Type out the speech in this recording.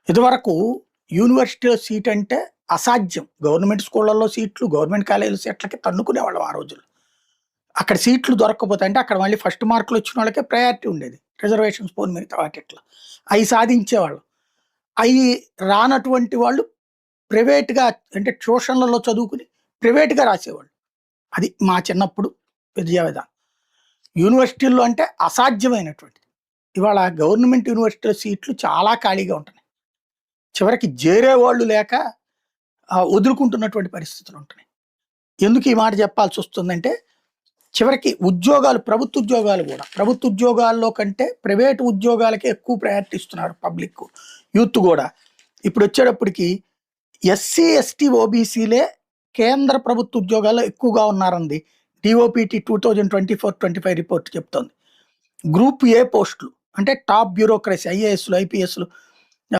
ఇదివరకు యూనివర్సిటీలో సీట్ అంటే అసాధ్యం. గవర్నమెంట్ స్కూళ్ళల్లో సీట్లు, గవర్నమెంట్ కాలేజీల సీట్లకి తన్నుకునేవాళ్ళం ఆ రోజుల్లో. అక్కడ సీట్లు దొరక్కపోతే అంటే అక్కడ మళ్ళీ ఫస్ట్ మార్కులు వచ్చిన వాళ్ళకే ప్రయారిటీ ఉండేది. రిజర్వేషన్స్ పోను మిగతా వాటిట్లో. అయి సాధించేవాళ్ళం. అయి రానటువంటి వాళ్ళు ప్రైవేట్‌గా అంటే ట్యూషన్‌లలో చదువుకుని ప్రైవేట్‌గా రాసేవాళ్ళు. అది మా చిన్నప్పుడు విద్యా విధానం. యూనివర్సిటీల్లో అంటే అసాధ్యమైనటువంటిది. ఇవాళ గవర్నమెంట్ యూనివర్సిటీలో సీట్లు చాలా ఖాళీగా ఉంటున్నాయి. చివరికి జేరేవాళ్ళు లేక వదులుకుంటున్నటువంటి పరిస్థితులు ఉంటున్నాయి. ఎందుకు ఈ మాట చెప్పాల్సొస్తుందంటే, చివరికి ఉద్యోగాలు, ప్రభుత్వ ఉద్యోగాలు గూడా, ప్రభుత్వ ఉద్యోగాల్లో కంటే ప్రైవేట్ ఉద్యోగాలకే ఎక్కువ ప్రయారిటీ ఇస్తున్నారు పబ్లిక్, యూత్ గూడా. ఇప్పుడొచ్చేటప్పటికి ఎస్సీ, ఎస్టీ, ఓబీసీలే కేంద్ర ప్రభుత్వ ఉద్యోగాల్లో ఎక్కువగా ఉన్నారంది డీఓపీటీ 2024-25 రిపోర్ట్ చెప్తోంది. గ్రూప్ ఏ పోస్టులు అంటే టాప్ బ్యూరోక్రసీ, ఐఏఎస్‌లు, ఐపీఎస్‌లు